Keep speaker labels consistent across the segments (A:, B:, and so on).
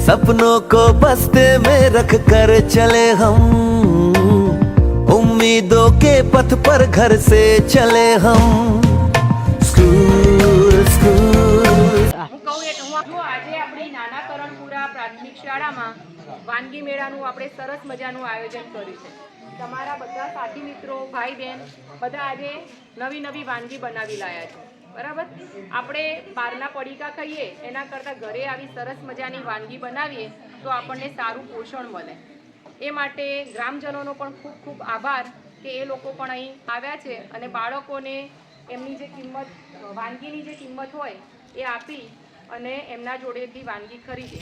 A: सपनों को बस्ते में रख कर चले हम, उम्मीदों के पथ पर घर से चले हम। स्कूल स्कूल
B: આજે આપણી નાના કરણપુરા પ્રાથમિક શાળામાં વાનગી મેળાનું આપણે સરસ મજાનું આયોજન કર્યું છે। તમારા બધા સાથી મિત્રો, ભાઈ બહેન બધા આજે નવી નવી વાનગી બનાવી લાયા છે, બરાબર। આપણે બહારના પડીકા ખાઈએ એના કરતાં ઘરે આવી સરસ મજાની વાનગી બનાવીએ તો આપણને સારું પોષણ મળે। એ માટે ગ્રામજનોનો પણ ખૂબ ખૂબ આભાર કે એ લોકો પણ અહીં આવ્યા છે અને બાળકોને એમની જે કિંમત, વાનગીની જે કિંમત હોય એ આપી અને એમના જોડેથી વાનગી ખરીદે।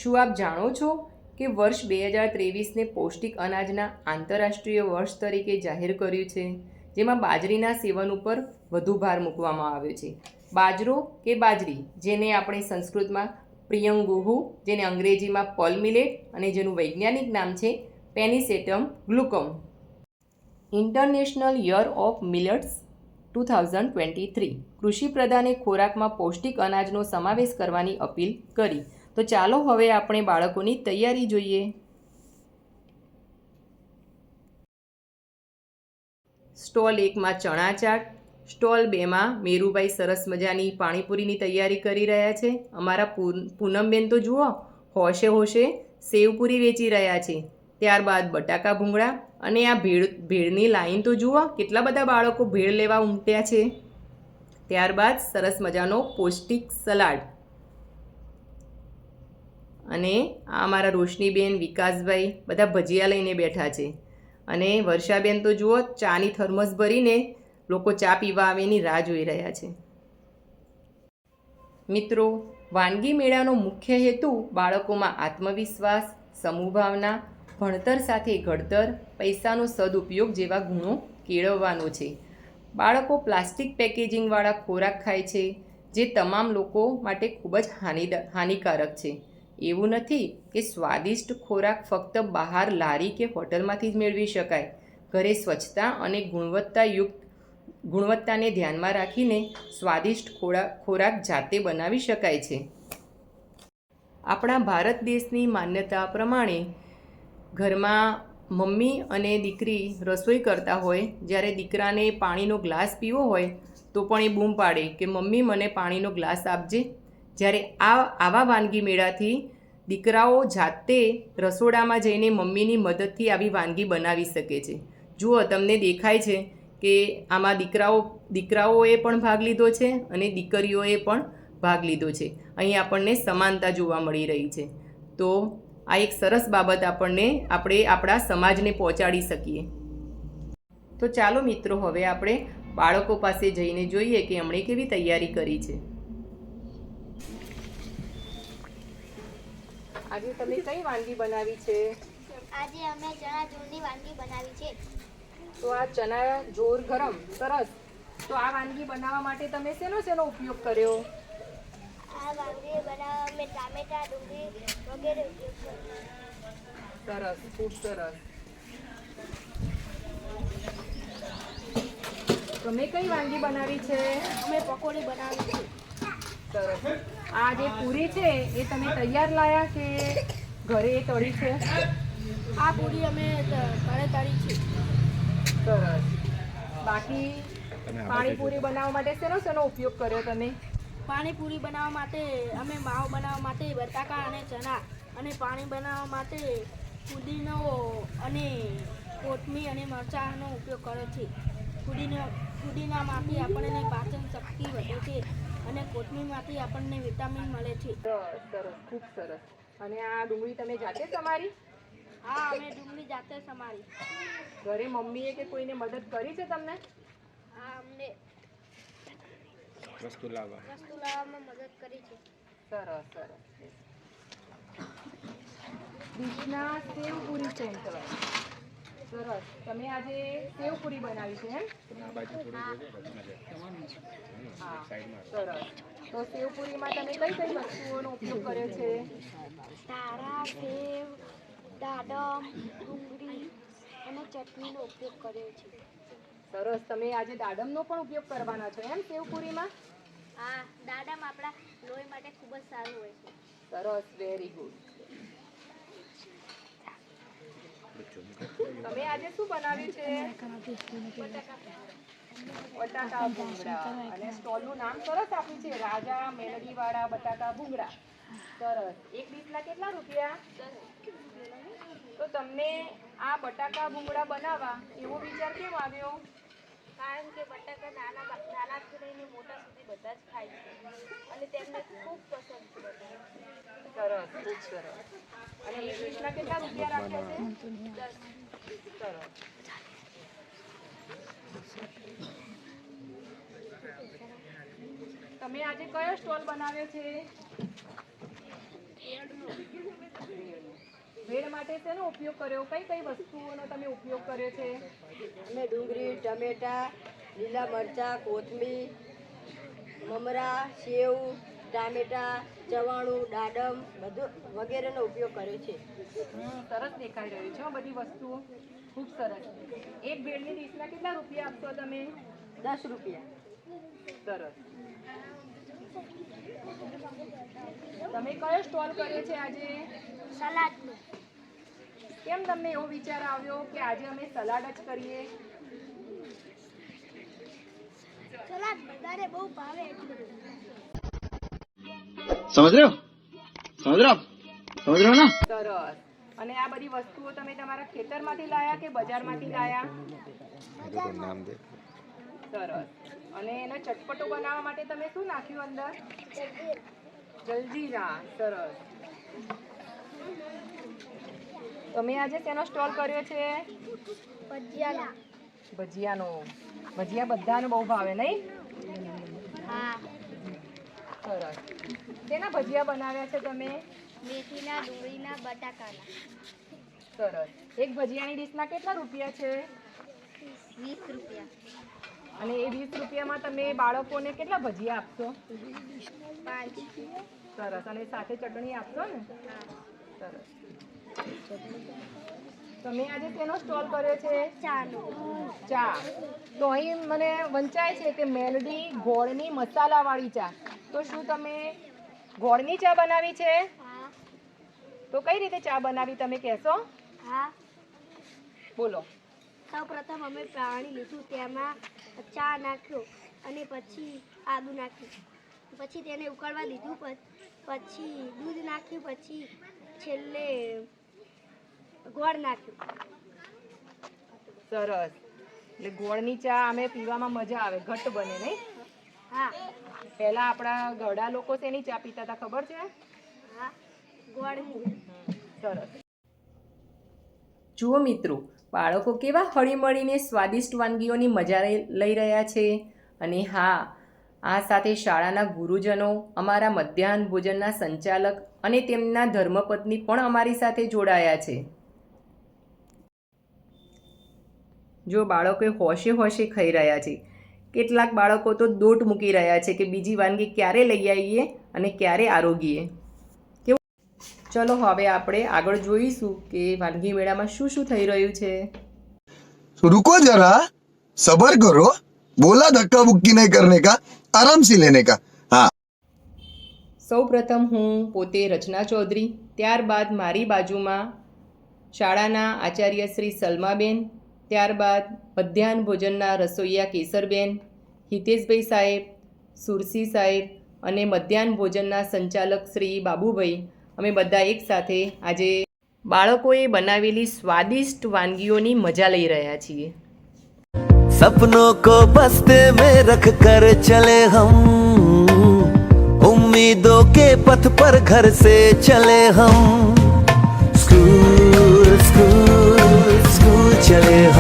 B: શું આપ જાણો છો કે વર્ષ 2023ને પૌષ્ટિક અનાજના આંતરરાષ્ટ્રીય વર્ષ તરીકે જાહેર કર્યું છે, જેમાં બાજરીના સેવન ઉપર વધુ ભાર મૂકવામાં આવ્યો છે। બાજરો કે બાજરી, જેને આપણે સંસ્કૃતમાં પ્રિયંગુહુ, જેને અંગ્રેજીમાં પર્લ મિલેટ અને જેનું વૈજ્ઞાનિક નામ છે પેનિસેટમ ગ્લુકમ। ઇન્ટરનેશનલ યર ઓફ મિલેટ્સ 2023 કૃષિ પ્રધાને ખોરાકમાં પૌષ્ટિક અનાજનો સમાવેશ કરવાની અપીલ કરી। તો ચાલો હવે આપણે બાળકોની તૈયારી જોઈએ। સ્ટોલ 1માં ચણા ચાટ, સ્ટોલ 2માં મેરુભાઈ સરસ મજાની પાણીપુરીની તૈયારી કરી રહ્યા છે। અમારા પૂનમબેન તો જુઓ હોશે હોશે સેવપુરી વેચી રહ્યા છે। ત્યારબાદ બટાકા ભૂંગળા અને આ ભેળની લાઈન તો જુઓ, કેટલા બધા બાળકો ભેળ લેવા ઉમટ્યા છે। ત્યારબાદ સરસ મજાનો પૌષ્ટિક સલાડ અને આ અમારા રોશનીબેન, વિકાસભાઈ બધા ભજીયા લઈને બેઠા છે અને વર્ષાબેન તો જુઓ ચાની થર્મસ ભરીને લોકો ચા પીવા આવે એની રાહ જોઈ રહ્યા છે। મિત્રો, વાનગી મેળાનો મુખ્ય હેતુ બાળકોમાં આત્મવિશ્વાસ, સમૂહભાવના, ભણતર સાથે ઘડતર, પૈસાનો સદુપયોગ જેવા ગુણો કેળવવાનો છે। બાળકો પ્લાસ્ટિક પેકેજિંગવાળા ખોરાક ખાય છે, જે તમામ લોકો માટે ખૂબ જ હાનિકારક છે। એવું નથી કે સ્વાદિષ્ટ ખોરાક ફક્ત બહાર લારી કે હોટલમાંથી જ મેળવી શકાય। ઘરે સ્વચ્છતા અને ગુણવત્તાને ધ્યાનમાં રાખીને સ્વાદિષ્ટ ખોરાક જાતે બનાવી શકાય છે। આપણા ભારત દેશની માન્યતા પ્રમાણે ઘરમાં મમ્મી અને દીકરી રસોઈ કરતા હોય, જ્યારે દીકરાને પાણીનો ગ્લાસ પીવો હોય તો પણ એ બૂમ પાડે કે મમ્મી મને પાણીનો ગ્લાસ આપજે। જ્યારે આવા વાનગી મેળાથી દીકરાઓ જાતે રસોડામાં જઈને મમ્મીની મદદથી આવી વાનગી બનાવી શકે છે। જુઓ, તમને દેખાય છે કે આમાં દીકરાઓએ પણ ભાગ લીધો છે અને દીકરીઓએ પણ ભાગ લીધો છે। અહીં આપણને સમાનતા જોવા મળી રહી છે। તો આ એક સરસ બાબત આપણે આપણા સમાજને પહોંચાડી શકીએ। તો ચાલો મિત્રો, હવે આપણે બાળકો પાસે જઈને જોઈએ કે એમણે કેવી તૈયારી કરી છે। આજે તમે કઈ વાનગી બનાવી છે?
C: આજે અમે ચણા જોરની વાનગી બનાવી છે।
B: તો આ ચણા જોર ગરમ, સરસ। તો આ વાનગી બનાવવા માટે તમે શેનો ઉપયોગ કર્યો?
C: આ વાનગી બનાવવા અમે ટામેટા, ડુંગળી વગેરે ઉપયોગ કર્યો।
B: સરસ, ખૂબ સરસ। તમે કઈ વાનગી બનાવી છે?
C: અમે પકોડી બનાવી છે।
B: સરસ। આ જે પૂરી છે એ તમે તૈયાર લાયા કે ઘરે તળી છે?
C: આ પૂરી અમે ઘરે તળી છે।
B: સરસ। બાકી પાણીપુરી બનાવવા માટે શેનો ઉપયોગ કર્યો તમે?
C: પાણીપુરી બનાવવા માટે અમે માવો બનાવવા માટે બટાકા અને ચણા, અને પાણી બનાવવા માટે ફુદીનો અને કોથમીર અને મરચાંનો ઉપયોગ કર્યો છે। ફુદીનામાંથી આપણને પાચન શક્તિ વધે છે અને કોથમીરમાંથી આપણને વિટામિન મળે છે।
B: સરસ, ખૂબ સરસ। અને આ ડુંગળી તમે જાતે સમારી?
C: હા, અમે ડુંગળી જાતે સમારી।
B: ઘરે મમ્મીએ કે કોઈને મદદ કરી છે તમને?
C: હા, અમને
D: વસ્તુ
C: લાવવામાં મદદ કરી છે।
B: સરસ સરસ। કૃષ્ણા સેવ પૂરી સેન્ટર। સરસ. તમે આજે સેવપુરી બનાવી છે એમ? હા, સરસ. તો સેવપુરીમાં તમે કઈ કઈ વસ્તુઓનો ઉપયોગ કર્યો છે?
C: તારા, સેવ, દાડમ, ડુંગળી અને ચટણીનો ઉપયોગ કર્યો છે.
B: સરસ. તમે આજે દાડમનો પણ ઉપયોગ કરવાના છો એમ સેવપુરીમાં?
C: હા, દાડમ આપણા લોહી માટે ખૂબ જ સારું હોય છે.
B: સરસ, વેરી ગુડ. તમે આજે શું બનાવ્યું છે? બટાકા ભૂંગળા. અને સ્ટોલનું નામ સરસ આપ્યું છે, રાજા મેલડીવાળા બટાકા ભૂંગળા. સરસ. એક ડીશના કેટલા રૂપિયા? તો તમને આ બટાકા ભૂંગળા બનાવવા એવો વિચાર કેમ આવ્યો?
C: કારણ કે બટાકા નાનાથી લઈને મોટા સુધી બધા જ ખાય છે અને તેમને ખૂબ પસંદ છે બટાકા.
B: સરસ, ખૂબ સરસ. અને એક ડીશના કેટલા રૂપિયા રાખ્યા છે? 10. સરસ. તમે આજે કયો સ્ટોલ બનાવ્યો છે? ભેળ માટે શેનો ઉપયોગ કર્યો? કઈ કઈ વસ્તુઓનો તમે ઉપયોગ કર્યો છે?
D: અમે ડુંગળી, ટમેટા, લીલા મરચાં, કોથમીર, મમરા, સેવ, ટામેટા, ચવાણું, દાડમ બધું વગેરેનો ઉપયોગ કર્યો છે.
B: સરસ દેખાઈ રહ્યું છે હો બધી વસ્તુઓ. ખૂબ સરસ. એક ભેળની ડીશના કેટલા રૂપિયા આપશો તમે?
D: 10 રૂપિયા.
B: સરસ. તમે કયો સ્ટોલ કર્યો છે આજે?
C: સલાડનું.
B: કેમ તમને એવો વિચાર આવ્યો કે આજે અમે સલાડ જ કરીએ?
C: સલાડ બધાને બહુ ભાવે એટલે.
E: समझ रहे हो ना?
B: સરસ. અને આ બધી વસ્તુઓ તમે તમારા ખેતરમાંથી લાયા કે બજારમાંથી લાયા? સરસ. અને એનો ચટપટો બનાવવા માટે તમે શું નાખ્યું અંદર? જલજીરા. સરસ. તમે આજે શેનો સ્ટોલ કર્યો છે?
C: ભજીયા.
B: ભજીયાનો. ભજીયા બધાને બહુ ભાવે નહીં?
C: હા.
B: સરસ. શેના ભજીયા બનાવ્યા છે તમે?
C: મેથીના, ડુંગળીના, બટાકાના.
B: સરસ. એક ભજીયાની ડીશના કેટલા રૂપિયા છે?
C: 20 રૂપિયા.
B: અને એ 20 રૂપિયામાં તમે બાળકોને કેટલા ભજીયા આપશો?
C: 5.
B: સરસ. અને સાથે ચટણી આપશો ને? સરસ. તમે આજે શેનો સ્ટોલ કર્યો છે?
C: ચાનો.
B: ચા. તો અહીં મને વંચાય છે કે મેલડી ગોળની મસાલાવાળી ચા. તો શું તમે ગોળની ચા બનાવી છે?
C: હા.
B: તો કઈ રીતે ચા બનાવી તમે કહેશો?
C: હા.
B: બોલો.
C: સૌ પ્રથમ અમે પાણી લીધું, તેમાં ચા નાખ્યો અને પછી આદુ નાખ્યું, પછી તેને ઉકળવા દીધું, પછી દૂધ નાખ્યું, પછી છેલ્લે ગોળ નાખ્યું.
B: સરસ. એટલે ગોળની ચા અમે પીવામાં મજા આવે, ઘટ્ટ બને નહીં?
C: હા.
B: પહેલા આપણા ગરડા લોકો શેની ચા પીતા હતા ખબર છે?
C: હા, ગોળની.
B: સરસ. જુઓ મિત્રો, બાળકો કેવા હળીમળીને સ્વાદિષ્ટ વાનગીઓની મજા લઈ રહ્યા છે. અને હા, આ સાથે શાળાના ગુરુજનો, અમારા મધ્યાહન ભોજનના સંચાલક અને તેમના ધર્મપત્ની પણ અમારી સાથે જોડાયા છે. જો બાળકો હોશે હોશે ખાઈ રહ્યા છે. કેટલાક બાળકો તો દોટ મૂકી રહ્યા છે કે બીજી વાનગી ક્યારે લઈ આવીએ અને ક્યારે આરોગીએ. કેવું? ચલો હવે આપણે આગળ જોઈશું કે વાનગી મેળામાં શું શું થઈ રહ્યું છે.
F: रुको जरा, सबर करो, बोला धक्का बुक्की नहीं करने का, आराम से लेने का. हाँ.
B: સૌ પ્રથમ હું પોતે રચના ચૌધરી, ત્યારબાદ મારી બાજુમાં શાળાના આચાર્ય શ્રી સલમાબેન, ત્યારબાદ મધ્યાહન ભોજનના રસોઈયા કેસરબેન, હિતેશભાઈ સાહેબ, સુરસી સાહેબ અને મધ્યાહન ભોજનના સંચાલક શ્રી બાબુભાઈ, અમે બધા એકસાથે આજે બાળકોએ બનાવેલી સ્વાદિષ્ટ વાનગીઓની મજા લઈ રહ્યા છીએ.
A: सपनों को बस्ते में रख कर चले हम, उम्मीदों के पथ पर घर से चले हम, स्कूल स्कूल स्कूल चले हम.